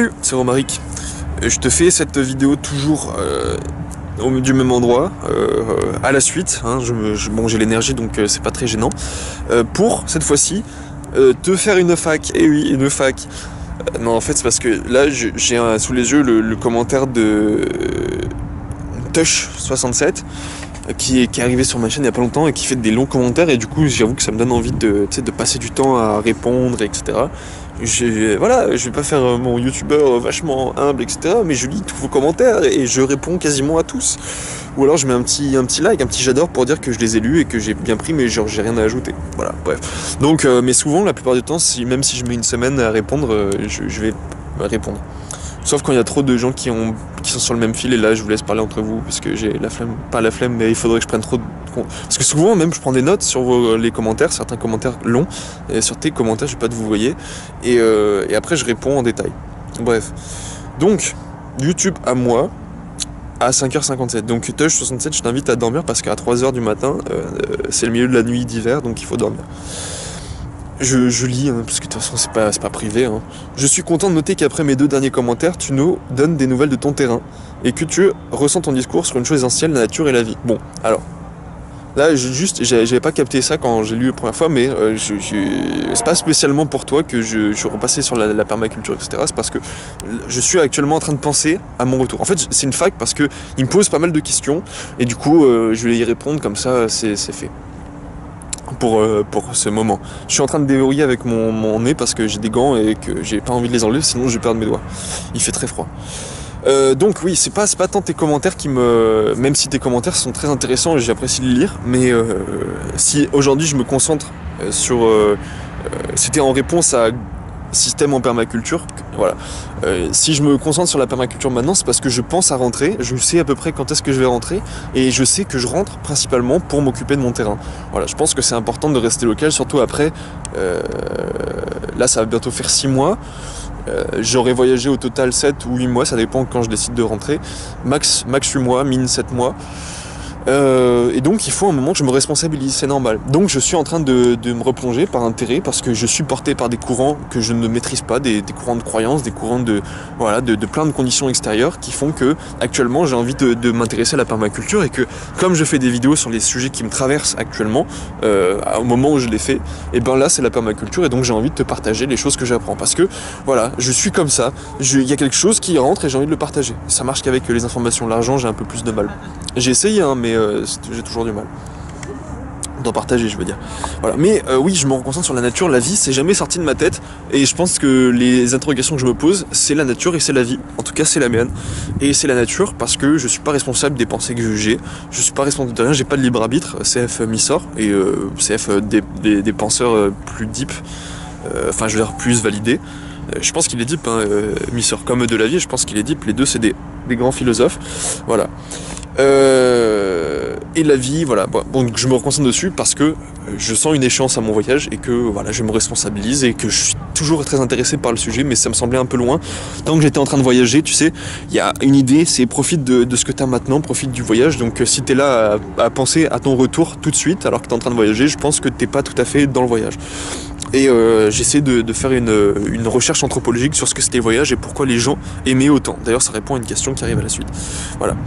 Salut, c'est Romaric. Je te fais cette vidéo toujours du même endroit, à la suite. Hein, bon, j'ai l'énergie donc c'est pas très gênant. Pour cette fois-ci te faire une fac. Et oui, une fac. Non, en fait, c'est parce que là j'ai sous les yeux le commentaire de Tush67 qui est arrivé sur ma chaîne il y a pas longtemps et qui fait des longs commentaires, et du coup j'avoue que ça me donne envie de passer du temps à répondre, etc. Voilà, je vais pas faire mon youtubeur vachement humble, etc. Mais je lis tous vos commentaires et je réponds quasiment à tous. Ou alors je mets un petit like, un petit j'adore pour dire que je les ai lus et que j'ai bien pris, mais genre j'ai rien à ajouter. Voilà, bref. Donc, mais souvent, la plupart du temps, même si je mets une semaine à répondre, je vais répondre. Sauf quand il y a trop de gens qui sont sur le même fil, et là je vous laisse parler entre vous parce que j'ai la flemme, pas la flemme, mais il faudrait que je prenne trop de... Parce que souvent même je prends des notes sur les commentaires, certains commentaires longs, et sur tes commentaires je vais pas te vous voyez, et après je réponds en détail. Bref. Donc, YouTube à moi, à 5h57. Donc Tush67, je t'invite à dormir parce qu'à 3h du matin, c'est le milieu de la nuit d'hiver, donc il faut dormir. Je lis, hein, parce que de toute façon c'est pas privé. Hein. Je suis content de noter qu'après mes 2 derniers commentaires, tu nous donnes des nouvelles de ton terrain et que tu ressens ton discours sur une chose essentielle, la nature et la vie. Bon, alors, là j'avais pas capté ça quand j'ai lu la première fois, mais c'est pas spécialement pour toi que je suis repassé sur la permaculture, etc. C'est parce que je suis actuellement en train de penser à mon retour. En fait, c'est une fac parce que il me pose pas mal de questions, et du coup je vais y répondre, comme ça c'est fait. Pour ce moment. Je suis en train de débrouiller avec mon nez parce que j'ai des gants et que j'ai pas envie de les enlever, sinon je vais perdre mes doigts. Il fait très froid. Donc oui, c'est pas tant tes commentaires qui me... Même si tes commentaires sont très intéressants et j'apprécie de les lire, mais si aujourd'hui je me concentre sur... c'était en réponse à système en permaculture, voilà. Si je me concentre sur la permaculture maintenant, c'est parce que je pense à rentrer, je sais à peu près quand est-ce que je vais rentrer, et je sais que je rentre principalement pour m'occuper de mon terrain. Voilà, je pense que c'est important de rester local, surtout après, là ça va bientôt faire 6 mois, j'aurais voyagé au total 7 ou 8 mois, ça dépend quand je décide de rentrer, max 8 mois, min 7 mois. Et donc il faut un moment que je me responsabilise, c'est normal. Donc je suis en train de me replonger par intérêt, parce que je suis porté par des courants que je ne maîtrise pas, des courants de croyances, des courants de plein de conditions extérieures qui font que actuellement j'ai envie de m'intéresser à la permaculture, et que comme je fais des vidéos sur les sujets qui me traversent actuellement, au moment où je les fais, et ben là c'est la permaculture, et donc j'ai envie de te partager les choses que j'apprends, parce que voilà, je suis comme ça, il y a quelque chose qui rentre et j'ai envie de le partager. Ça marche qu'avec les informations, l'argent j'ai un peu plus de mal. J'ai essayé hein, mais j'ai toujours du mal d'en partager, je veux dire. Voilà. Mais oui, je me concentre sur la nature, la vie, c'est jamais sorti de ma tête, et je pense que les interrogations que je me pose, c'est la nature et c'est la vie. En tout cas, c'est la mienne. Et c'est la nature parce que je suis pas responsable des pensées que j'ai, je suis pas responsable de rien, j'ai pas de libre arbitre, CF m'y sort, et CF des penseurs plus deep, enfin je veux dire plus validés. Je pense qu'il est deep, hein, m'y sort comme de la vie, je pense qu'il est deep, les deux c'est des grands philosophes. Voilà. Et la vie, voilà. Bon, je me reconcentre dessus parce que je sens une échéance à mon voyage, et que voilà, je me responsabilise, et que je suis toujours très intéressé par le sujet, mais ça me semblait un peu loin. Tant que j'étais en train de voyager, tu sais, il y a une idée, c'est profite de ce que tu as maintenant, profite du voyage. Donc si tu es là à penser à ton retour tout de suite alors que tu es en train de voyager, je pense que t'es pas tout à fait dans le voyage. Et j'essaie de faire une recherche anthropologique sur ce que c'était le voyage et pourquoi les gens aimaient autant. D'ailleurs, ça répond à une question qui arrive à la suite. Voilà.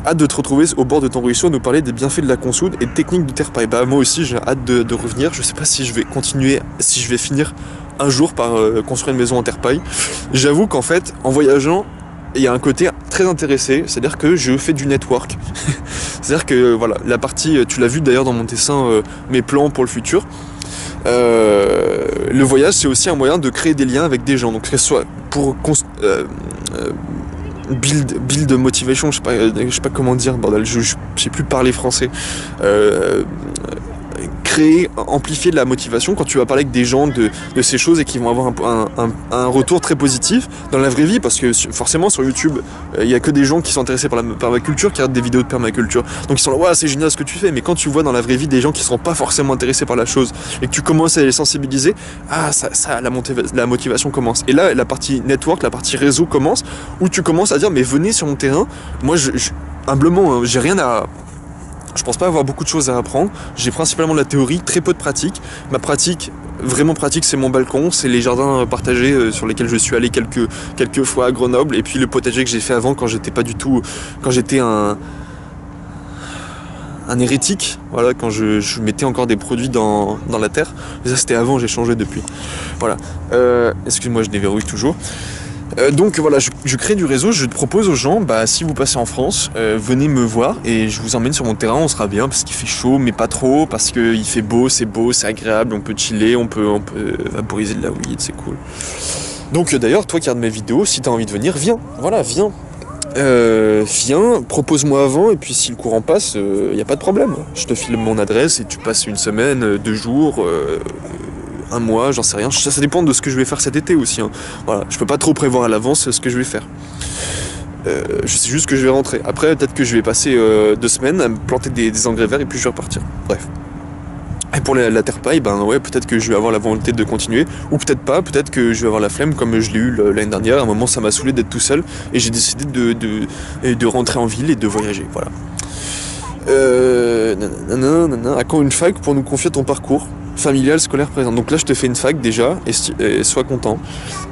Hâte de te retrouver au bord de ton ruisseau, nous parler des bienfaits de la consoude et de techniques de terre paille. Bah moi aussi, j'ai hâte de revenir. Je sais pas si je vais continuer, si je vais finir un jour par construire une maison en terre paille. J'avoue qu'en fait, en voyageant, il y a un côté très intéressé, c'est-à-dire que je fais du network. C'est-à-dire que voilà, la partie, tu l'as vu d'ailleurs dans mon dessin, mes plans pour le futur. Le voyage, c'est aussi un moyen de créer des liens avec des gens, donc que ce soit pour build motivation, je sais pas comment dire, bordel, je sais plus parler français. Créer, amplifier de la motivation quand tu vas parler avec des gens de ces choses, et qui vont avoir un retour très positif dans la vraie vie, parce que forcément sur YouTube il y a que des gens qui sont intéressés par la permaculture, qui regardent des vidéos de permaculture, donc ils sont là, ouais c'est génial ce que tu fais, mais quand tu vois dans la vraie vie des gens qui seront pas forcément intéressés par la chose, et que tu commences à les sensibiliser, la motivation commence. Et là la partie network, la partie réseau commence, où tu commences à dire mais venez sur mon terrain. Moi humblement hein, j'ai rien à... Je pense pas avoir beaucoup de choses à apprendre, j'ai principalement de la théorie, très peu de pratique. Ma pratique vraiment pratique, c'est mon balcon, c'est les jardins partagés sur lesquels je suis allé quelques fois à Grenoble, et puis le potager que j'ai fait avant quand j'étais pas du tout, quand j'étais un hérétique, voilà, quand je mettais encore des produits dans la terre. Et ça c'était avant, j'ai changé depuis. Voilà. Excuse-moi, je déverrouille toujours. Donc voilà, je crée du réseau, je propose aux gens, si vous passez en France, venez me voir et je vous emmène sur mon terrain, on sera bien parce qu'il fait chaud mais pas trop, parce qu'il fait beau, c'est agréable, on peut chiller, on peut vaporiser de la weed, c'est cool. Donc d'ailleurs, toi qui regardes mes vidéos, si t'as envie de venir, viens, voilà, viens. Viens, propose-moi avant, et puis si le courant passe, y a pas de problème. Je te file mon adresse et tu passes une semaine, 2 jours, un mois, j'en sais rien. Ça dépend de ce que je vais faire cet été aussi. Hein. Voilà, je peux pas trop prévoir à l'avance ce que je vais faire. Je sais juste que je vais rentrer. Après, peut-être que je vais passer 2 semaines à me planter des engrais verts et puis je vais repartir. Bref. Et pour la terre paille, ouais, peut-être que je vais avoir la volonté de continuer, ou peut-être pas, peut-être que je vais avoir la flemme comme je l'ai eu l'année dernière. À un moment, ça m'a saoulé d'être tout seul et j'ai décidé de rentrer en ville et de voyager. Voilà. À quand une fac pour nous confier ton parcours familial, scolaire, présent? Donc là, je te fais une fac déjà et sois content.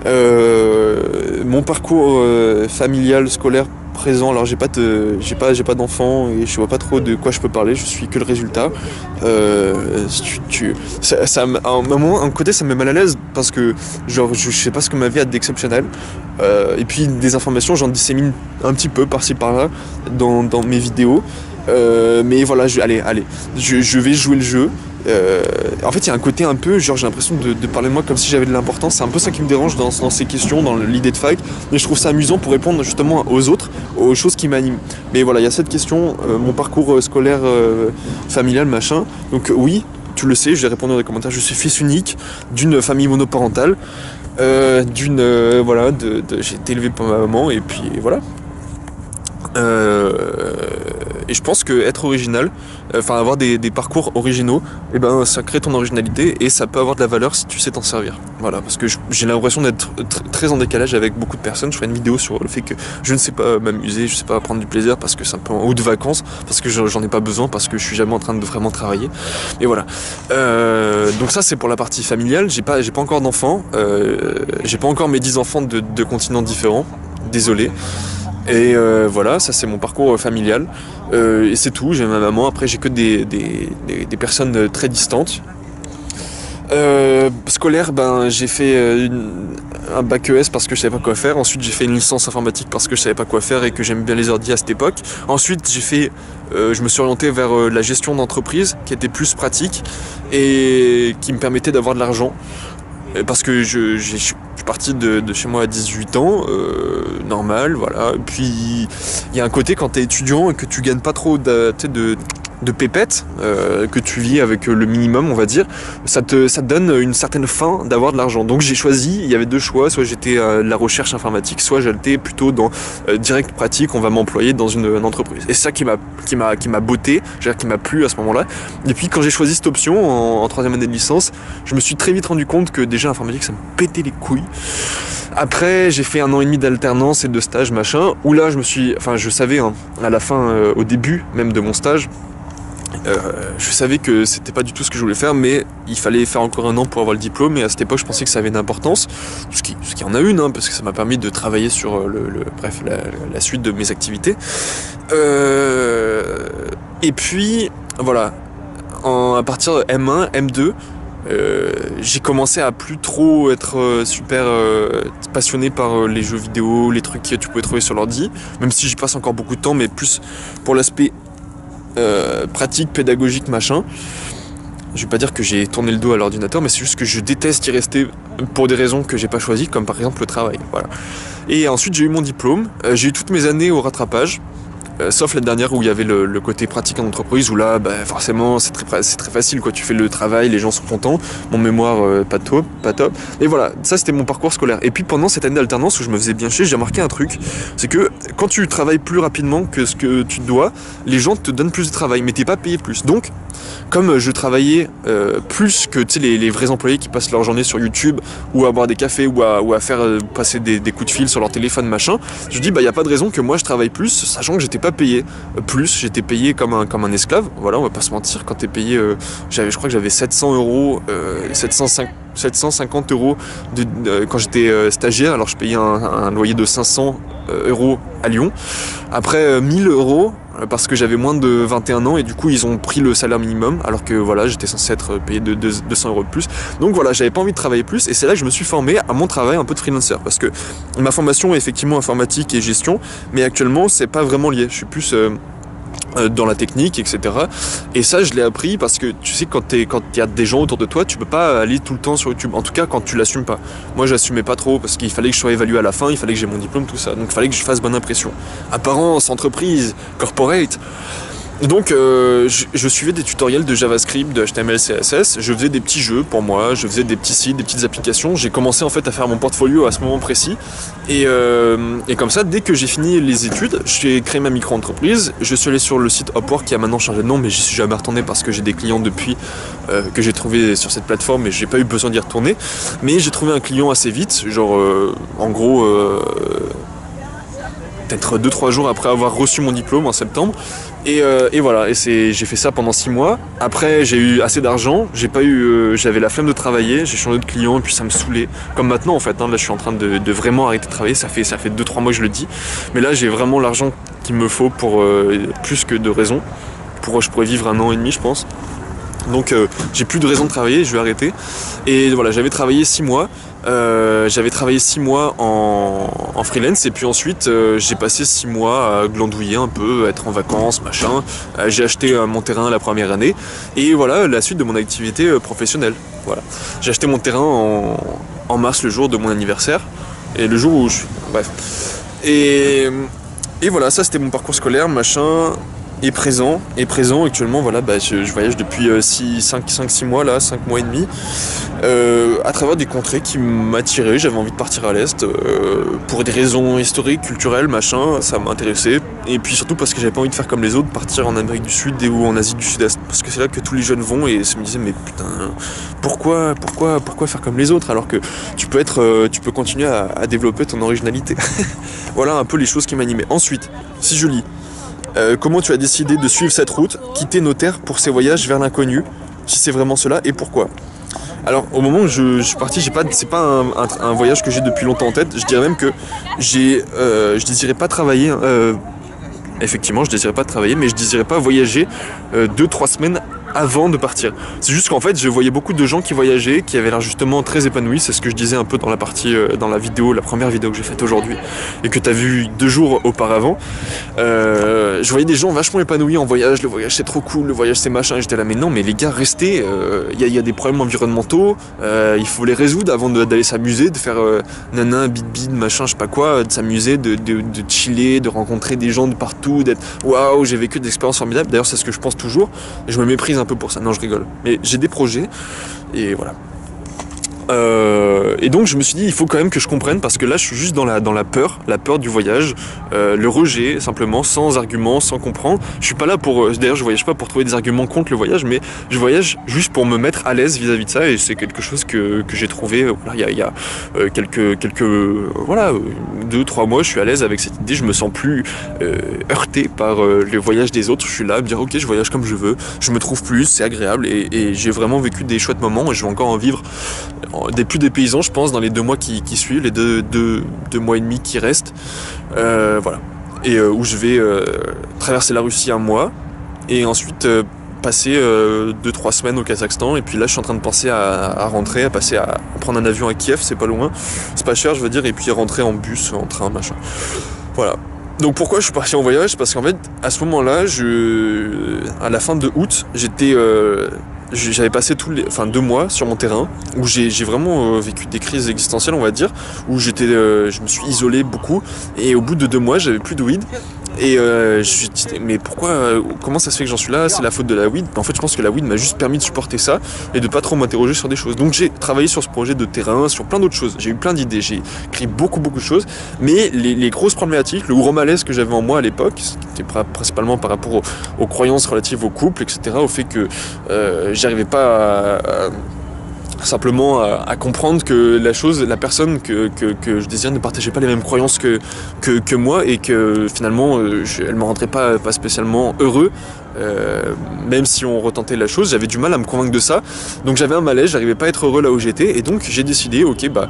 Mon parcours familial, scolaire, présent, alors j'ai pas d'enfant et je vois pas trop de quoi je peux parler, je suis que le résultat. À un moment, un côté ça me met mal à l'aise parce que genre je sais pas ce que ma vie a d'exceptionnel. Et puis des informations j'en dissémine un petit peu par-ci par-là dans mes vidéos. Mais voilà, je vais jouer le jeu. En fait il y a un côté un peu genre j'ai l'impression de parler de moi comme si j'avais de l'importance. C'est un peu ça qui me dérange dans ces questions, dans l'idée de fac, mais je trouve ça amusant pour répondre justement aux autres, aux choses qui m'animent. Mais voilà, il y a cette question, mon parcours scolaire, familial, machin. Donc oui, tu le sais, je vais répondre dans les commentaires, je suis fils unique d'une famille monoparentale, voilà, j'ai été élevé par ma maman et puis voilà. Et je pense que être original, avoir des parcours originaux, ça crée ton originalité et ça peut avoir de la valeur si tu sais t'en servir. Voilà, parce que j'ai l'impression d'être très en décalage avec beaucoup de personnes. Je ferai une vidéo sur le fait que je ne sais pas m'amuser, je ne sais pas prendre du plaisir parce que c'est un peu ou de vacances, parce que j'en ai pas besoin, parce que je suis jamais en train de vraiment travailler. Et voilà. Donc ça c'est pour la partie familiale. J'ai pas encore d'enfants, j'ai pas encore mes 10 enfants de continents différents. Désolé. Et voilà, ça c'est mon parcours familial. Et c'est tout, j'ai ma maman, après j'ai que des personnes très distantes. Scolaire, j'ai fait un bac ES parce que je savais pas quoi faire. Ensuite j'ai fait une licence informatique parce que je savais pas quoi faire et que j'aimais bien les ordi à cette époque. Ensuite je me suis orienté vers la gestion d'entreprise qui était plus pratique et qui me permettait d'avoir de l'argent. Parce que je suis parti de chez moi à 18 ans, normal, voilà. Et puis il y a un côté quand t'es étudiant et que tu gagnes pas trop de pépettes, que tu vis avec le minimum, on va dire, ça te donne une certaine faim d'avoir de l'argent. Donc j'ai choisi, il y avait 2 choix, soit j'étais à la recherche informatique, soit j'étais plutôt dans direct pratique, on va m'employer dans une entreprise. Et c'est ça qui m'a botté, qui m'a plu à ce moment-là. Et puis quand j'ai choisi cette option en 3e année de licence, je me suis très vite rendu compte que déjà l'informatique ça me pétait les couilles. Après j'ai fait 1 an et demi d'alternance et de stage machin, où là je savais à la fin, au début même de mon stage, je savais que c'était pas du tout ce que je voulais faire, mais il fallait faire encore 1 an pour avoir le diplôme, et à cette époque je pensais que ça avait une importance, ce qui en a une, parce que ça m'a permis de travailler sur la suite de mes activités. Et puis voilà, à partir de M1, M2, j'ai commencé à plus trop être super passionné par les jeux vidéo, les trucs que tu pouvais trouver sur l'ordi, même si j'y passe encore beaucoup de temps, mais plus pour l'aspect pratique, pédagogique, machin. Je vais pas dire que j'ai tourné le dos à l'ordinateur, mais c'est juste que je déteste y rester pour des raisons que j'ai pas choisies, comme par exemple le travail. Voilà. Et ensuite j'ai eu mon diplôme, j'ai eu toutes mes années au rattrapage, sauf la dernière où il y avait le côté pratique en entreprise, où là forcément c'est très facile, quoi. Tu fais le travail, les gens sont contents, mon mémoire pas top. Et voilà, ça c'était mon parcours scolaire. Et puis pendant cette année d'alternance où je me faisais bien chier, j'ai remarqué un truc, c'est que quand tu travailles plus rapidement que ce que tu dois, les gens te donnent plus de travail, mais t'es pas payé plus. Donc comme je travaillais plus que les vrais employés qui passent leur journée sur YouTube ou à boire des cafés ou à faire passer des coups de fil sur leur téléphone machin, je dis y a pas de raison que moi je travaille plus, sachant que j'étais pas pas payé plus, j'étais payé comme un esclave, voilà, on va pas se mentir, quand t'es payé, je crois que j'avais 700 euros, 750 euros quand j'étais stagiaire, alors je payais un loyer de 500 euros à Lyon, après 1000 euros, parce que j'avais moins de 21 ans et du coup ils ont pris le salaire minimum alors que voilà j'étais censé être payé de 200 euros de plus, donc voilà j'avais pas envie de travailler plus et c'est là que je me suis formé à mon travail un peu de freelancer parce que ma formation est effectivement informatique et gestion mais actuellement c'est pas vraiment lié, je suis plus dans la technique, etc. Et ça, je l'ai appris parce que tu sais, quand il y a des gens autour de toi, tu peux pas aller tout le temps sur YouTube. En tout cas, quand tu l'assumes pas. Moi, j'assumais pas trop parce qu'il fallait que je sois évalué à la fin, il fallait que j'ai mon diplôme, tout ça. Donc, il fallait que je fasse bonne impression. Apparence, entreprise, corporate. Donc je suivais des tutoriels de JavaScript, de HTML, CSS, je faisais des petits jeux pour moi, je faisais des petits sites, des petites applications, j'ai commencé en fait à faire mon portfolio à ce moment précis et comme ça dès que j'ai fini les études, j'ai créé ma micro-entreprise, je suis allé sur le site Upwork qui a maintenant changé de nom mais j'y suis jamais retourné parce que j'ai des clients depuis que j'ai trouvé sur cette plateforme et j'ai pas eu besoin d'y retourner, mais j'ai trouvé un client assez vite, genre en gros peut-être 2-3 jours après avoir reçu mon diplôme en septembre. Et voilà, et j'ai fait ça pendant 6 mois. Après, j'ai eu assez d'argent, j'avais la flemme de travailler, j'ai changé de client et puis ça me saoulait. Comme maintenant en fait, hein, là je suis en train de vraiment arrêter de travailler, ça fait 2-3 mois que je le dis. Mais là j'ai vraiment l'argent qu'il me faut pour plus que de raison. Je pourrais vivre 1 an et demi je pense. Donc j'ai plus de raison de travailler, je vais arrêter. Et voilà, j'avais travaillé 6 mois. En freelance et puis ensuite j'ai passé 6 mois à glandouiller un peu, à être en vacances, machin. J'ai acheté mon terrain la première année et voilà la suite de mon activité professionnelle. Voilà. J'ai acheté mon terrain en mars, le jour de mon anniversaire et le jour où je... Bref. Et voilà, ça c'était mon parcours scolaire, machin. Et présent actuellement voilà je voyage depuis 5-6 mois là, 5 mois et demi à travers des contrées qui m'attiraient, j'avais envie de partir à l'Est pour des raisons historiques, culturelles, machin, ça m'intéressait et puis surtout parce que j'avais pas envie de faire comme les autres, partir en Amérique du Sud ou en Asie du Sud-Est parce que c'est là que tous les jeunes vont et je me disais mais putain pourquoi faire comme les autres alors que tu peux continuer à développer ton originalité. Voilà un peu les choses qui m'animaient. Ensuite, si je lis comment tu as décidé de suivre cette route, quitter nos terres pour ces voyages vers l'inconnu, si c'est vraiment cela et pourquoi? Alors au moment où je suis parti, c'est pas un voyage que j'ai depuis longtemps en tête, je dirais même que je désirais pas travailler, effectivement je désirais pas travailler, mais je désirais pas voyager 2-3 semaines avant de partir. C'est juste qu'en fait je voyais beaucoup de gens qui voyageaient, qui avaient l'air justement très épanouis, c'est ce que je disais un peu dans la partie, dans la vidéo, la première vidéo que j'ai faite aujourd'hui et que tu as vu 2 jours auparavant. Je voyais des gens vachement épanouis en voyage, le voyage c'est trop cool, le voyage c'est machin, et j'étais là mais non mais les gars restez, y a des problèmes environnementaux, il faut les résoudre avant d'aller s'amuser, de faire nana, bid, machin, je sais pas quoi, de s'amuser, de chiller, de rencontrer des gens de partout, d'être waouh j'ai vécu des expériences formidables, d'ailleurs c'est ce que je pense toujours, et je me méprise un peu pour ça, non je rigole, mais j'ai des projets et voilà. Et donc je me suis dit il faut quand même que je comprenne parce que là je suis juste dans la peur du voyage, le rejet simplement, sans argument, sans comprendre. Je suis pas là d'ailleurs je voyage pas pour trouver des arguments contre le voyage, mais je voyage juste pour me mettre à l'aise vis-à-vis de ça et c'est quelque chose que j'ai trouvé. Voilà, il y a quelques voilà 2-3 mois je suis à l'aise avec cette idée, je me sens plus heurté par le voyage des autres. Je suis là à me dire ok je voyage comme je veux, je me trouve plus, c'est agréable et j'ai vraiment vécu des chouettes moments et je vais encore en vivre des plus dépaysants je pense dans les 2 mois qui suivent, les deux mois et demi qui restent, voilà, et où je vais traverser la Russie 1 mois et ensuite passer 2-3 semaines au Kazakhstan et puis là je suis en train de penser à rentrer, à prendre un avion à Kiev, c'est pas loin, c'est pas cher je veux dire, et puis rentrer en bus, en train, machin, voilà. Donc pourquoi je suis parti en voyage? Parce qu'en fait à ce moment là à la fin de août j'avais passé 2 mois sur mon terrain où j'ai vraiment vécu des crises existentielles on va dire, où je me suis isolé beaucoup et au bout de 2 mois j'avais plus de weed et je me suis dit mais comment ça se fait que j'en suis là, c'est la faute de la weed. En fait je pense que la weed m'a juste permis de supporter ça et de pas trop m'interroger sur des choses, donc j'ai travaillé sur ce projet de terrain, sur plein d'autres choses, j'ai eu plein d'idées, j'ai écrit beaucoup de choses, mais les grosses problématiques, le gros malaise que j'avais en moi à l'époque, c'était principalement par rapport aux croyances relatives au couple, etc., au fait que j'arrivais pas simplement à comprendre que la personne que je désire ne partageait pas les mêmes croyances que moi, et que finalement elle me rendrait pas spécialement heureux, même si on retentait la chose. J'avais du mal à me convaincre de ça, donc j'avais un malaise, j'arrivais pas à être heureux là où j'étais, et donc j'ai décidé, ok, bah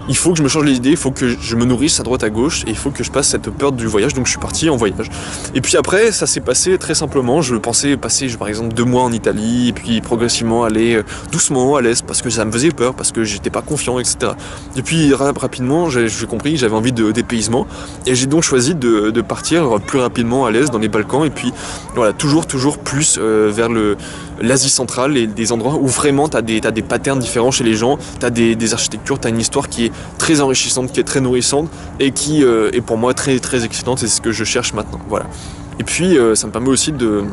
il faut que je me change les idées, il faut que je me nourrisse à droite à gauche, et il faut que je passe cette peur du voyage. Donc je suis parti en voyage. Et puis après, ça s'est passé très simplement. Je pensais passer par exemple 2 mois en Italie, et puis progressivement aller doucement à l'est, parce que ça me faisait peur, parce que j'étais pas confiant, etc. Et puis rapidement, j'ai compris que j'avais envie de dépaysement, et j'ai donc choisi de partir plus rapidement à l'est, dans les Balkans, et puis voilà, toujours plus vers l'Asie centrale, et des endroits où vraiment t'as des patterns différents chez les gens, t'as des architectures, t'as une histoire qui est très enrichissante, qui est très nourrissante, et qui est pour moi très très excitante, et c'est ce que je cherche maintenant. Voilà. Et puis ça me permet aussi de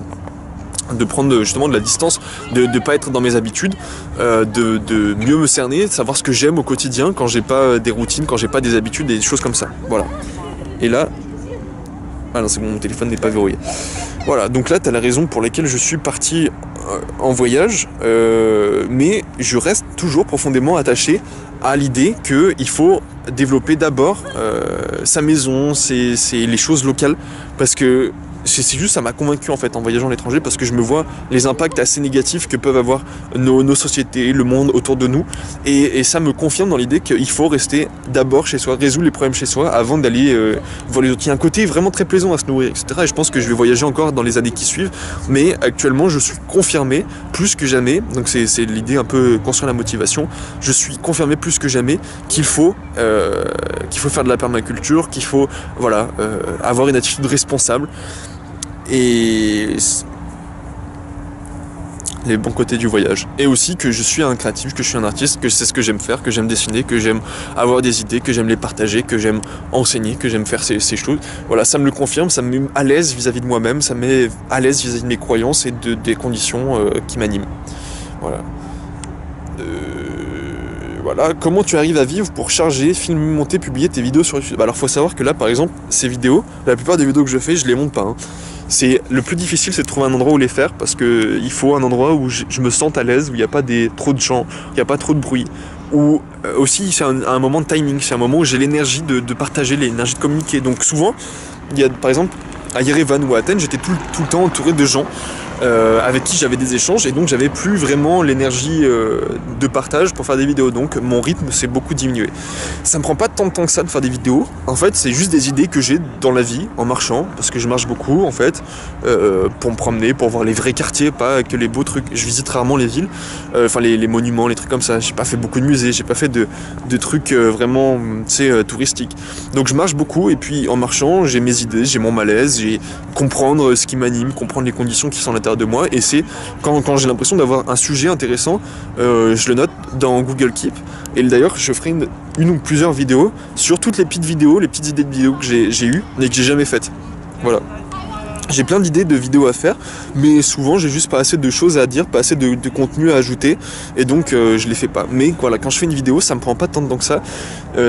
prendre justement de la distance, de pas être dans mes habitudes, de mieux me cerner, de savoir ce que j'aime au quotidien quand j'ai pas des routines, quand j'ai pas des habitudes, des choses comme ça. Voilà. Et là, ah non, c'est bon, mon téléphone n'est pas verrouillé. Voilà, donc là, t'as la raison pour laquelle je suis parti en voyage, mais je reste toujours profondément attaché à l'idée qu'il faut développer d'abord sa maison, les choses locales, parce que c'est juste, ça m'a convaincu en fait en voyageant à l'étranger, parce que je me vois les impacts assez négatifs que peuvent avoir nos sociétés, le monde autour de nous, et ça me confirme dans l'idée qu'il faut rester d'abord chez soi, résoudre les problèmes chez soi avant d'aller voir les autres. Il y a un côté vraiment très plaisant à se nourrir, etc. Et je pense que je vais voyager encore dans les années qui suivent, mais actuellement je suis confirmé plus que jamais, donc c'est l'idée un peu construire la motivation, je suis confirmé plus que jamais qu'il faut faire de la permaculture, qu'il faut avoir une attitude responsable. Et les bons côtés du voyage. Et aussi que je suis un créatif, que je suis un artiste, que c'est ce que j'aime faire, que j'aime dessiner, que j'aime avoir des idées, que j'aime les partager, que j'aime enseigner, que j'aime faire ces choses. Voilà, ça me le confirme, ça me met à l'aise vis-à-vis de moi-même, ça me met à l'aise vis-à-vis de mes croyances et des conditions qui m'animent. Voilà. Voilà, comment tu arrives à vivre pour charger, filmer, monter, publier tes vidéos sur YouTube? Alors faut savoir que là par exemple, ces vidéos, la plupart des vidéos que je fais, je les monte pas. Le plus difficile, c'est de trouver un endroit où les faire, parce que il faut un endroit où je me sente à l'aise, où il n'y a pas trop de chants, il n'y a pas trop de bruit. Ou aussi c'est un moment de timing, c'est un moment où j'ai l'énergie de partager, l'énergie de communiquer. Donc souvent, il y a par exemple à Yerevan ou à Athènes, j'étais tout le temps entouré de gens avec qui j'avais des échanges, et donc j'avais plus vraiment l'énergie de partage pour faire des vidéos, donc mon rythme s'est beaucoup diminué. Ça me prend pas tant de temps que ça de faire des vidéos, en fait c'est juste des idées que j'ai dans la vie en marchant, parce que je marche beaucoup en fait, pour me promener, pour voir les vrais quartiers, pas que les beaux trucs. Je visite rarement les villes, les monuments, les trucs comme ça. J'ai pas fait beaucoup de musées, j'ai pas fait de trucs vraiment touristiques. Donc je marche beaucoup, et puis en marchant j'ai mes idées, j'ai mon malaise, j'ai comprendre ce qui m'anime, comprendre les conditions qui sont à l'intérieur de moi, et c'est quand j'ai l'impression d'avoir un sujet intéressant, je le note dans Google Keep. Et d'ailleurs je ferai une ou plusieurs vidéos sur toutes les petites vidéos, les petites idées de vidéos que j'ai eues mais que j'ai jamais faites. Voilà. J'ai plein d'idées de vidéos à faire, mais souvent j'ai juste pas assez de choses à dire, pas assez de contenu à ajouter, et donc je les fais pas. Mais voilà, quand je fais une vidéo, ça me prend pas tant de temps que ça.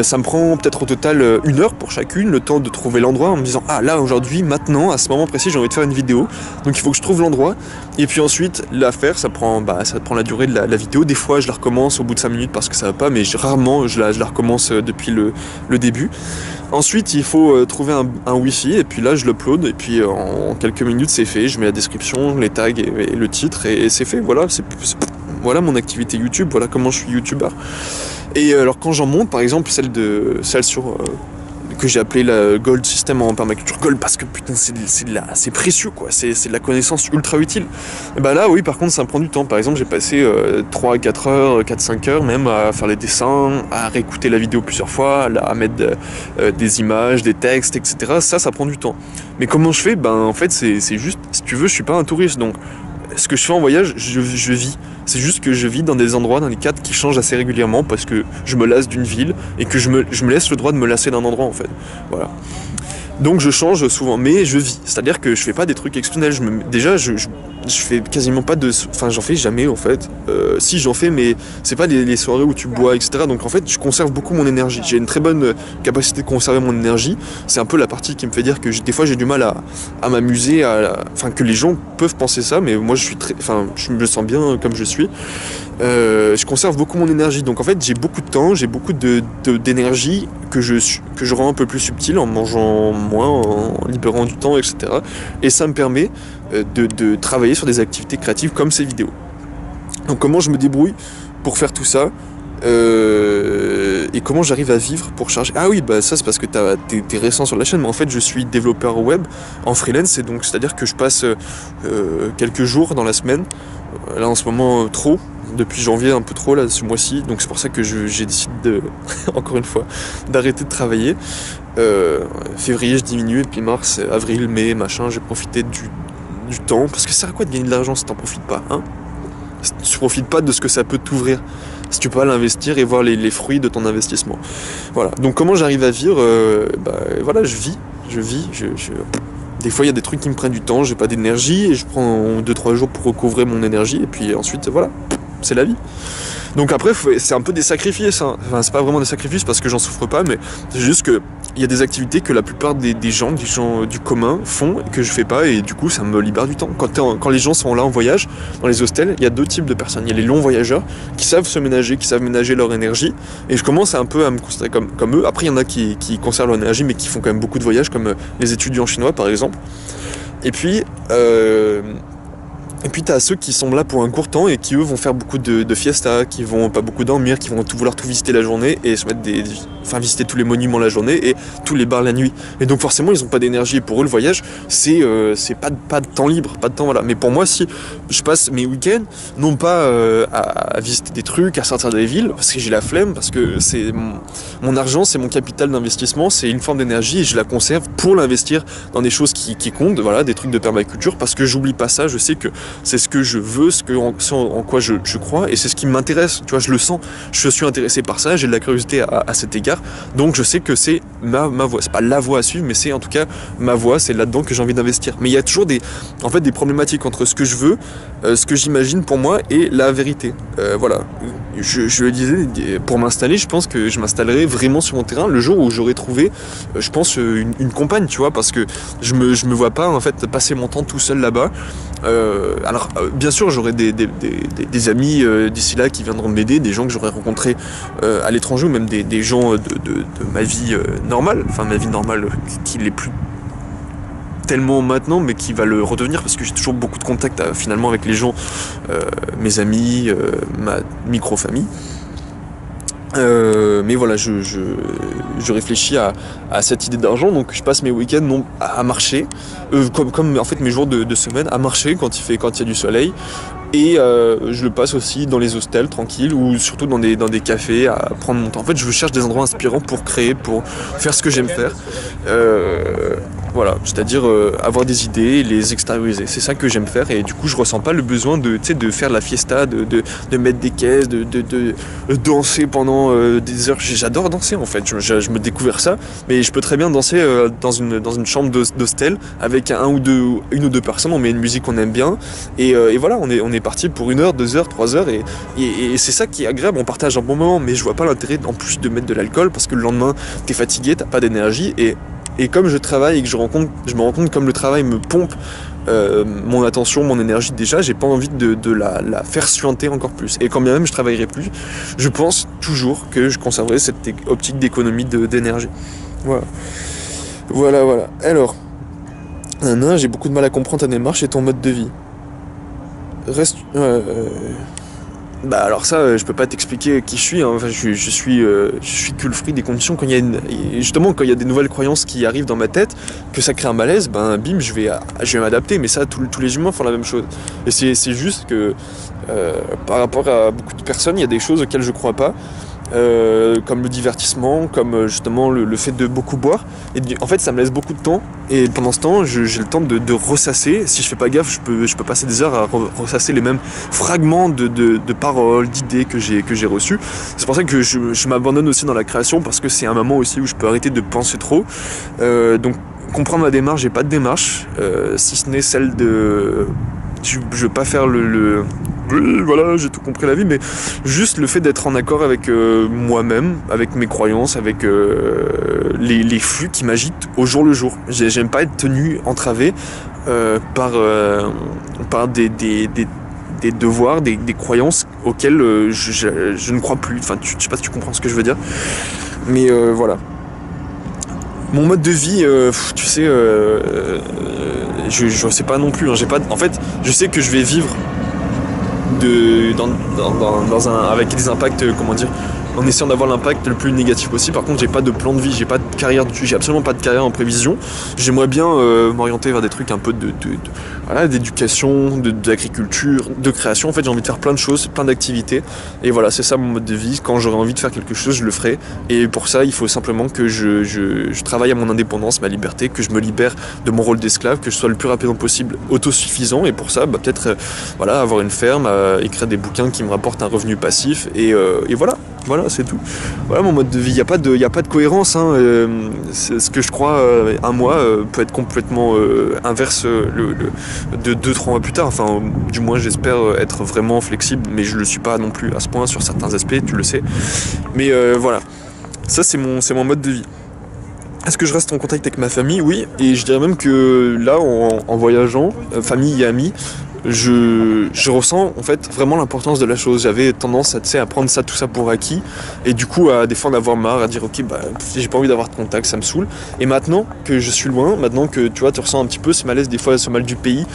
Ça me prend peut-être au total 1 heure pour chacune, le temps de trouver l'endroit, en me disant ah là aujourd'hui, maintenant, à ce moment précis, j'ai envie de faire une vidéo, donc il faut que je trouve l'endroit, et puis ensuite la faire. Ça prend la durée de la vidéo. Des fois je la recommence au bout de 5 minutes parce que ça va pas, mais rarement je la recommence depuis le début. Ensuite, il faut trouver un wifi, et puis là je l'upload, et puis en quelques minutes c'est fait. Je mets la description, les tags et le titre, et c'est fait. Voilà, voilà mon activité YouTube, voilà comment je suis youtubeur. Et alors quand j'en monte, par exemple celle sur que j'ai appelé la Gold System en permaculture Gold, parce que putain c'est précieux quoi, c'est de la connaissance ultra utile. Et bah là oui, par contre ça me prend du temps. Par exemple j'ai passé 3-4 heures, 4-5 heures même à faire les dessins, à réécouter la vidéo plusieurs fois, à mettre des images, des textes, etc. Ça prend du temps. Mais comment je fais? En fait c'est juste, si tu veux, je suis pas un touriste, donc ce que je fais en voyage, je vis. C'est juste que je vis dans des endroits, dans des cadres qui changent assez régulièrement, parce que je me lasse d'une ville, et que je me laisse le droit de me lasser d'un endroit en fait. Voilà. Donc je change souvent, mais je vis. C'est-à-dire que je fais pas des trucs exceptionnels. je fais quasiment pas de... Enfin, j'en fais jamais, en fait. Si, j'en fais, mais c'est pas les soirées où tu bois, etc. Donc, en fait, je conserve beaucoup mon énergie. J'ai une très bonne capacité de conserver mon énergie. C'est un peu la partie qui me fait dire que des fois, j'ai du mal à m'amuser, enfin, que les gens peuvent penser ça, mais moi, je me sens bien comme je suis. Je conserve beaucoup mon énergie. Donc, en fait, j'ai beaucoup de temps, j'ai beaucoup d'énergie que je rends un peu plus subtile en mangeant moins, en libérant du temps, etc. Et ça me permet de travailler sur des activités créatives comme ces vidéos. Donc comment je me débrouille pour faire tout ça et comment j'arrive à vivre pour charger. Ah oui, bah ça c'est parce que t'es récent sur la chaîne, mais en fait je suis développeur web en freelance, et donc c'est-à-dire que je passe quelques jours dans la semaine, là en ce moment trop, depuis janvier un peu trop là ce mois-ci, donc c'est pour ça que j'ai décidé encore une fois d'arrêter de travailler. Février je diminue, et puis mars, avril, mai, machin, j'ai profité du temps, parce que ça sert à quoi de gagner de l'argent si t'en profites pas, hein? Si tu profites pas de ce que ça peut t'ouvrir, si tu peux pas l'investir et voir les fruits de ton investissement. Voilà. Donc comment j'arrive à vivre, voilà, je vis. Des fois il y a des trucs qui me prennent du temps, j'ai pas d'énergie, et je prends 2-3 jours pour recouvrer mon énergie, et puis ensuite voilà, c'est la vie. Donc après c'est un peu des sacrifices, hein. Enfin c'est pas vraiment des sacrifices parce que j'en souffre pas, mais c'est juste que il y a des activités que la plupart des gens du commun font et que je fais pas, et du coup ça me libère du temps. Quand les gens sont là en voyage, dans les hostels, il y a deux types de personnes. Il y a les longs voyageurs qui savent se ménager, qui savent ménager leur énergie, et je commence un peu à me considérer comme eux. Après il y en a qui conservent leur énergie mais qui font quand même beaucoup de voyages, comme les étudiants chinois par exemple. Et puis t'as ceux qui sont là pour un court temps et qui eux vont faire beaucoup de fiesta, qui vont pas beaucoup dormir, qui vont vouloir tout visiter la journée et se mettre visiter tous les monuments la journée et tous les bars la nuit. Et donc forcément ils ont pas d'énergie, et pour eux le voyage c'est pas de temps libre, pas de temps, voilà. Mais pour moi, si je passe mes week-ends non pas à visiter des trucs, à sortir des villes, parce que j'ai la flemme, parce que c'est mon argent, c'est mon capital d'investissement, c'est une forme d'énergie et je la conserve pour l'investir dans des choses qui comptent, voilà, des trucs de permaculture, parce que j'oublie pas ça, je sais que c'est ce que je veux, en quoi je crois, et c'est ce qui m'intéresse, tu vois, je le sens, je suis intéressé par ça, j'ai de la curiosité à cet égard, donc je sais que c'est ma voie, c'est pas la voie à suivre, mais c'est en tout cas ma voie, c'est là-dedans que j'ai envie d'investir. Mais il y a toujours des problématiques entre ce que je veux, ce que j'imagine pour moi, et la vérité. Voilà, je le disais, pour m'installer, je pense que je m'installerai vraiment sur mon terrain le jour où j'aurai trouvé, je pense, une compagne, tu vois, parce que je me vois pas en fait passer mon temps tout seul là-bas. Alors bien sûr j'aurai des amis d'ici là qui viendront m'aider, des gens que j'aurai rencontrés à l'étranger, ou même des gens de ma vie normale, enfin ma vie normale qui l'est plus tellement maintenant, mais qui va le redevenir, parce que j'ai toujours beaucoup de contacts finalement avec les gens, mes amis, ma micro-famille. Mais voilà, je réfléchis à cette idée d'argent, donc je passe mes week-ends non à marcher, comme en fait mes jours de semaine, à marcher quand il y a du soleil, et je le passe aussi dans les hostels tranquilles, ou surtout dans des cafés à prendre mon temps. En fait je cherche des endroits inspirants pour créer, pour faire ce que j'aime faire. Voilà, c'est-à-dire avoir des idées et les extérioriser. C'est ça que j'aime faire, et du coup je ressens pas le besoin de faire la fiesta, de mettre des caisses, de danser pendant des heures. J'adore danser en fait, je me découvre ça, mais je peux très bien danser dans une chambre d'hostel avec une ou deux personnes, on met une musique qu'on aime bien, et voilà, on est parti pour 1 heure, 2 heures, 3 heures, et c'est ça qui est agréable, on partage un bon moment, mais je vois pas l'intérêt en plus de mettre de l'alcool, parce que le lendemain t'es fatigué, t'as pas d'énergie, et comme je travaille et que je me rends compte comme le travail me pompe mon attention, mon énergie, déjà j'ai pas envie de la faire suinter encore plus. Et quand bien même je travaillerai plus, je pense toujours que je conserverai cette optique d'économie d'énergie. Voilà. Alors, j'ai beaucoup de mal à comprendre ta démarche et ton mode de vie. Bah alors ça, je peux pas t'expliquer qui je suis, hein. Enfin, je suis que le fruit des conditions. Quand il y a des nouvelles croyances qui arrivent dans ma tête, que ça crée un malaise, bim, je vais m'adapter. Mais ça, tous les humains font la même chose. Et c'est juste que par rapport à beaucoup de personnes, il y a des choses auxquelles je crois pas. Comme le divertissement, comme justement le fait de beaucoup boire, et en fait ça me laisse beaucoup de temps, et pendant ce temps j'ai le temps de ressasser. Si je fais pas gaffe, je peux passer des heures à ressasser les mêmes fragments de paroles, d'idées que j'ai reçues. C'est pour ça que je m'abandonne aussi dans la création, parce que c'est un moment aussi où je peux arrêter de penser trop. Donc comprendre ma démarche, j'ai pas de démarche, si ce n'est celle je veux pas faire oui, voilà, j'ai tout compris la vie, mais juste le fait d'être en accord avec moi-même, avec mes croyances, avec les flux qui m'agitent au jour le jour. J'aime pas être tenu, entravé par des devoirs, des croyances auxquelles je ne crois plus. Enfin, je sais pas si tu comprends ce que je veux dire, mais voilà. Mon mode de vie, tu sais, je sais pas non plus. Hein, en fait, je sais que je vais vivre avec des impacts, comment dire, en essayant d'avoir l'impact le plus négatif possible. Par contre, j'ai pas de plan de vie, j'ai pas de carrière, j'ai absolument pas de carrière en prévision. J'aimerais bien m'orienter vers des trucs un peu voilà, d'éducation, d'agriculture, de création. En fait, j'ai envie de faire plein de choses, plein d'activités. Et voilà, c'est ça mon mode de vie. Quand j'aurai envie de faire quelque chose, je le ferai. Et pour ça, il faut simplement que je travaille à mon indépendance, ma liberté, que je me libère de mon rôle d'esclave, que je sois le plus rapidement possible autosuffisant. Et pour ça, peut-être voilà, avoir une ferme, écrire des bouquins qui me rapportent un revenu passif. Et voilà. Voilà, c'est tout. Voilà mon mode de vie. Il n'y a pas de cohérence. Hein. Ce que je crois un mois peut être complètement inverse de 2-3 mois plus tard. Enfin, du moins, j'espère être vraiment flexible, mais je ne le suis pas non plus à ce point sur certains aspects, tu le sais. Mais voilà. Ça, c'est mon mode de vie. Est-ce que je reste en contact avec ma famille? Oui. Et je dirais même que là, en voyageant, famille et amis, je ressens en fait vraiment l'importance de la chose. J'avais tendance à prendre tout ça pour acquis et du coup à des fois en avoir marre, à dire ok j'ai pas envie d'avoir de contact, ça me saoule. Et maintenant que je suis loin, maintenant que tu vois tu ressens un petit peu ce malaise des fois, ce mal du pays,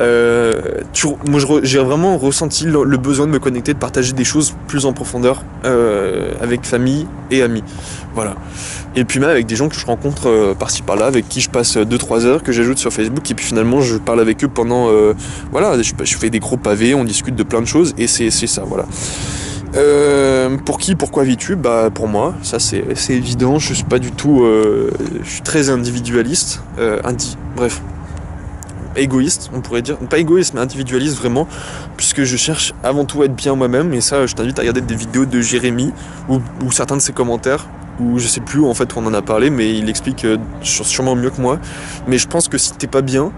j'ai vraiment ressenti le besoin de me connecter, de partager des choses plus en profondeur avec famille et amis. Voilà. Et puis même avec des gens que je rencontre par-ci par-là, avec qui je passe 2-3 heures, que j'ajoute sur Facebook, et puis finalement je parle avec eux pendant voilà, je fais des gros pavés, on discute de plein de choses, et c'est ça, voilà. Pour qui, pourquoi vis-tu? Pour moi, ça c'est évident, je suis pas du tout je suis très individualiste, bref, égoïste, on pourrait dire, pas égoïste mais individualiste vraiment, puisque je cherche avant tout à être bien moi-même. Et ça, je t'invite à regarder des vidéos de Jérémy ou certains de ses commentaires, ou je sais plus où en fait on en a parlé, mais il explique sûrement mieux que moi. Mais je pense que si t'es pas bien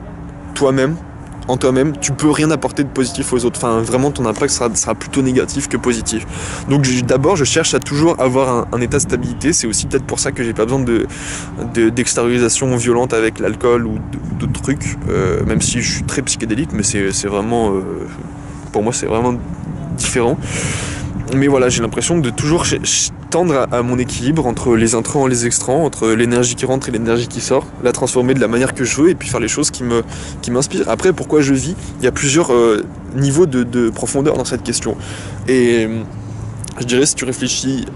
en toi-même, tu peux rien apporter de positif aux autres. Enfin, vraiment, ton impact sera plutôt négatif que positif. Donc, d'abord, je cherche à toujours avoir un état de stabilité. C'est aussi peut-être pour ça que j'ai pas besoin d'extériorisation violente avec l'alcool ou d'autres trucs. Même si je suis très psychédélique, mais c'est vraiment, pour moi, c'est vraiment différent. Mais voilà, j'ai l'impression de toujours tendre à mon équilibre entre les intrants et les extrants, entre l'énergie qui rentre et l'énergie qui sort, la transformer de la manière que je veux et puis faire les choses qui m'inspirent. Après, pourquoi je vis? Il y a plusieurs niveaux de profondeur dans cette question. Et je dirais, si tu réfléchis,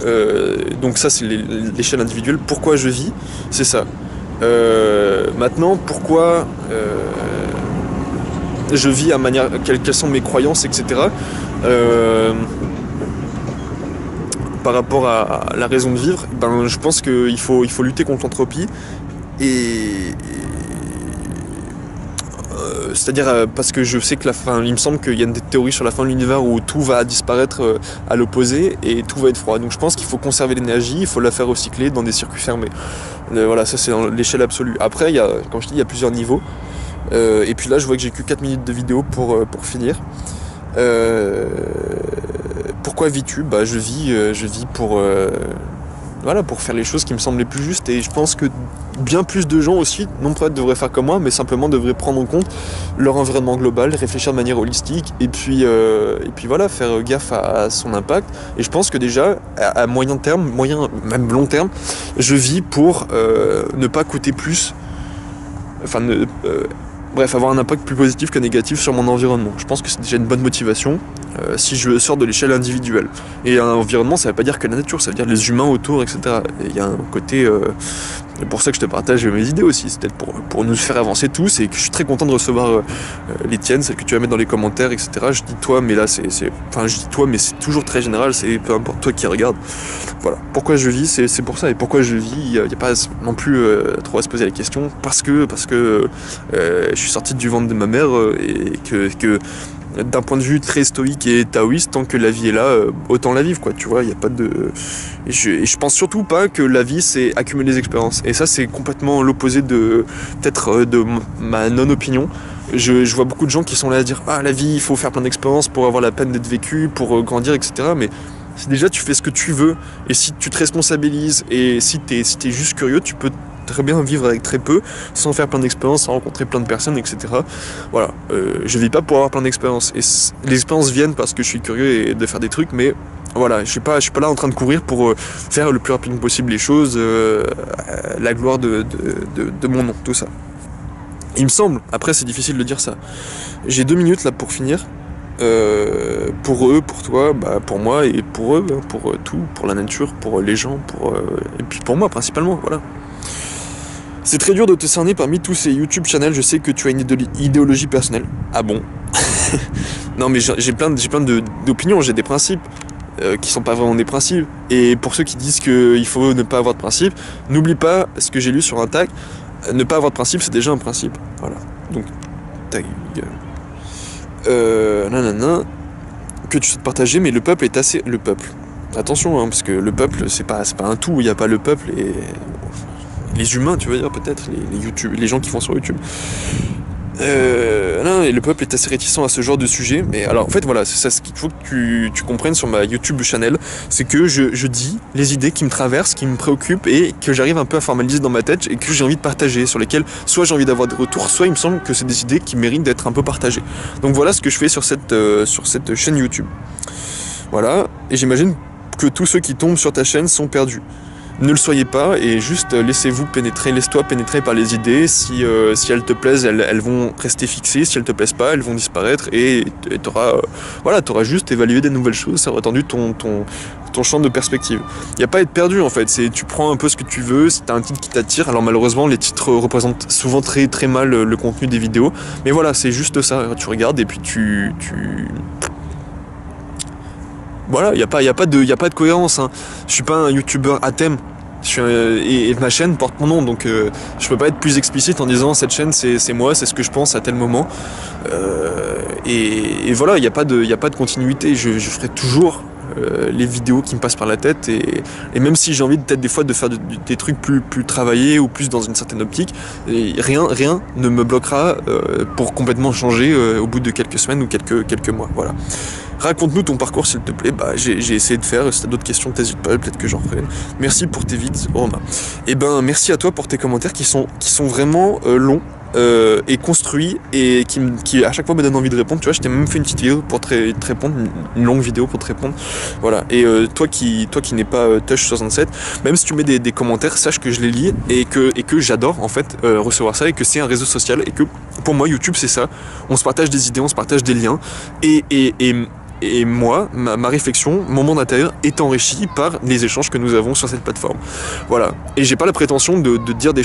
donc ça c'est l'échelle individuelle, pourquoi je vis? C'est ça. Maintenant, pourquoi je vis à manière, quelles sont mes croyances, etc. Par rapport à la raison de vivre, je pense qu'il faut lutter contre l'entropie c'est-à-dire parce que je sais que il me semble qu'il y a des théories sur la fin de l'univers où tout va disparaître à l'opposé et tout va être froid. Donc je pense qu'il faut conserver l'énergie, il faut la faire recycler dans des circuits fermés. Voilà, ça c'est dans l'échelle absolue. Après, comme je dis, il y a plusieurs niveaux. Et puis là, je vois que j'ai que 4 minutes de vidéo pour finir. Pourquoi vis-tu? Je vis pour faire les choses qui me semblent les plus justes. Et je pense que bien plus de gens aussi, non pas devraient faire comme moi, mais simplement devraient prendre en compte leur environnement global, réfléchir de manière holistique, et puis voilà, faire gaffe à son impact. Et je pense que déjà, à moyen terme, même long terme, je vis pour ne pas coûter plus, avoir un impact plus positif que négatif sur mon environnement. Je pense que c'est déjà une bonne motivation si je sors de l'échelle individuelle. Et un environnement, ça veut pas dire que la nature, ça veut dire les humains autour, etc. Et il y a un côté... c'est pour ça que je te partage mes idées aussi. C'est peut-être pour nous faire avancer tous, et que je suis très content de recevoir les tiennes, celles que tu vas mettre dans les commentaires, etc. Je dis toi, mais là, je dis toi, mais c'est toujours très général, c'est peu importe toi qui regarde. Voilà. Pourquoi je vis, c'est pour ça. Et pourquoi je vis, il n'y a pas non plus trop à se poser la question. Parce que je suis sorti du ventre de ma mère et que d'un point de vue très stoïque et taoïste, tant que la vie est là, autant la vivre, quoi, tu vois, il n'y a pas de... Et je pense surtout pas que la vie, c'est accumuler des expériences. Et ça, c'est complètement l'opposé peut-être de ma non-opinion. Je vois beaucoup de gens qui sont là à dire « Ah, la vie, il faut faire plein d'expériences pour avoir la peine d'être vécu, pour grandir, etc. » Mais si déjà tu fais ce que tu veux, et si tu te responsabilises, et si t'es juste curieux, tu peux très bien vivre avec très peu, sans faire plein d'expériences, sans rencontrer plein de personnes, etc. Voilà, je vis pas pour avoir plein d'expériences. Et les expériences viennent parce que je suis curieux et de faire des trucs, mais voilà, je suis pas là en train de courir pour faire le plus rapidement possible les choses, la gloire de mon nom, tout ça. Il me semble, après c'est difficile de dire ça. J'ai 2 minutes là pour finir. Pour eux, pour toi, pour moi et pour eux, pour tout, pour la nature, pour les gens, et puis pour moi principalement, voilà. C'est très dur de te cerner parmi tous ces YouTube channels, je sais que tu as une idéologie personnelle. Ah bon? Non mais j'ai plein d'opinions, j'ai des principes. Qui sont pas vraiment des principes. Et pour ceux qui disent qu'il faut ne pas avoir de principes, n'oublie pas ce que j'ai lu sur un tag, ne pas avoir de principe, c'est déjà un principe. Voilà. Donc, ta gueule. Nanana. Que tu souhaites partager, mais le peuple est assez... Le peuple. Attention, hein, parce que le peuple, c'est pas un tout, il n'y a pas le peuple et... Les humains, tu veux dire, peut-être, les gens qui font sur YouTube. Non, et le peuple est assez réticent à ce genre de sujet, mais alors en fait voilà, c'est ça ce qu'il faut que tu comprennes sur ma YouTube channel, c'est que je dis les idées qui me traversent, qui me préoccupent et que j'arrive un peu à formaliser dans ma tête et que j'ai envie de partager, sur lesquelles soit j'ai envie d'avoir des retours, soit il me semble que c'est des idées qui méritent d'être un peu partagées. Donc voilà ce que je fais sur cette chaîne YouTube. Voilà, et j'imagine que tous ceux qui tombent sur ta chaîne sont perdus. Ne le soyez pas et juste laisse-toi pénétrer par les idées. Si elles te plaisent, elles vont rester fixées. Si elles te plaisent pas, elles vont disparaître et t'auras juste évalué des nouvelles choses. Ça aura étendu ton champ de perspective. Il n'y a pas à être perdu en fait. Tu prends un peu ce que tu veux. Si t'as un titre qui t'attire, alors malheureusement les titres représentent souvent très très mal le contenu des vidéos. Mais voilà, c'est juste ça. Tu regardes et puis voilà, il y a pas de cohérence, hein. Je suis pas un youtubeur à thème. Et ma chaîne porte mon nom, donc je peux pas être plus explicite en disant cette chaîne c'est moi, c'est ce que je pense à tel moment. Et voilà, il y a pas de continuité. Je ferai toujours les vidéos qui me passent par la tête et même si j'ai envie peut-être des fois de faire des trucs plus travaillés ou plus dans une certaine optique, rien ne me bloquera pour complètement changer au bout de quelques semaines ou quelques mois. Voilà. Raconte-nous ton parcours s'il te plaît. J'ai essayé de faire. Si t'as d'autres questions, t'hésites pas, peut-être que j'en ferai. Merci pour tes vids, Romain. Et merci à toi pour tes commentaires qui sont vraiment longs et construits et qui à chaque fois me donnent envie de répondre. Tu vois, je t'ai même fait une petite vidéo pour te répondre, une longue vidéo pour te répondre. Voilà. Et toi qui n'es pas Touch67, même si tu mets des commentaires, sache que je les lis et que j'adore en fait recevoir ça et que c'est un réseau social et que pour moi YouTube c'est ça. On se partage des idées, on se partage des liens et moi, ma réflexion, mon monde intérieur est enrichi par les échanges que nous avons sur cette plateforme. Voilà. Et j'ai pas la prétention de dire des choses